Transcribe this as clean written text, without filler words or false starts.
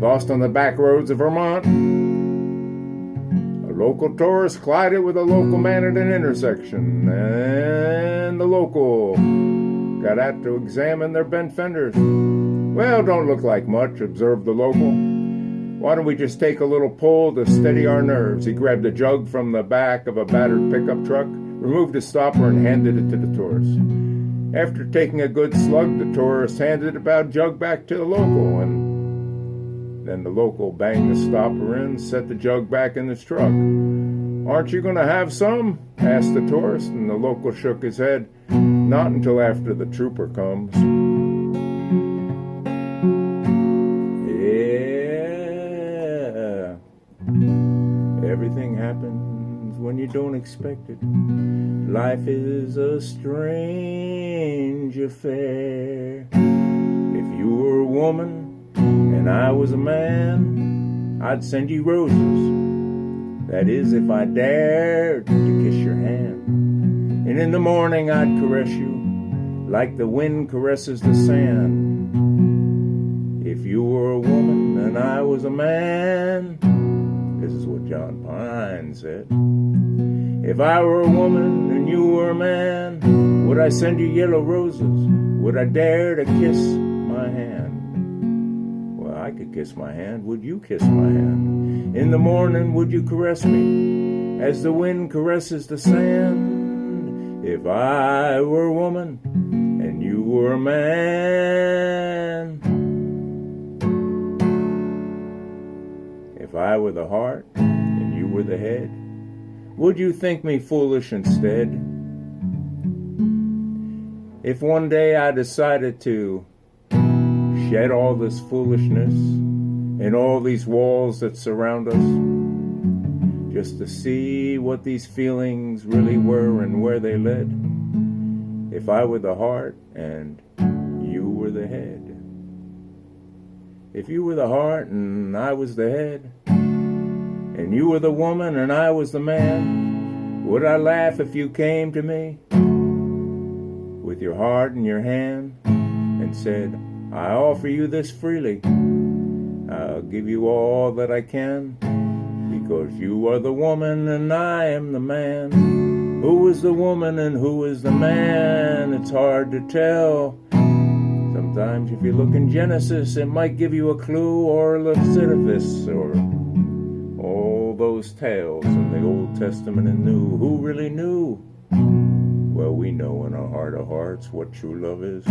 Lost on the back roads of Vermont, a local tourist collided with a local man at an intersection, and the local got out to examine their bent fenders. Well, don't look like much, observed the local. Why don't we just take a little pull to steady our nerves? He grabbed a jug from the back of a battered pickup truck, removed the stopper, and handed it to the tourist. After taking a good slug, the tourist handed the jug back to the local, and then the local banged the stopper in, set the jug back in his truck. Aren't you going to have some? Asked the tourist, and the local shook his head. Not until after the trooper comes. Yeah. Everything happens when you don't expect it. Life is a strange affair. If you were a woman and I was a man, I'd send you roses. That is, if I dared to kiss your hand. And in the morning I'd caress you like the wind caresses the sand. If you were a woman and I was a man, this is what John Pine said. If I were a woman and you were a man, would I send you yellow roses? Would I dare to kiss my hand? I could kiss my hand. Would you kiss my hand? In the morning, would you caress me as the wind caresses the sand? If I were a woman and you were a man. If I were the heart and you were the head, would you think me foolish instead? If one day I decided to shed all this foolishness and all these walls that surround us, just to see what these feelings really were and where they led. If I were the heart and you were the head. If you were the heart and I was the head, and you were the woman and I was the man, would I laugh if you came to me with your heart in your hand and said, I offer you this freely. I'll give you all that I can, because you are the woman and I am the man. Who is the woman and who is the man? It's hard to tell. Sometimes if you look in Genesis, it might give you a clue, or Leviticus, or all those tales in the Old Testament and New. Who really knew? Well, we know in our heart of hearts what true love is.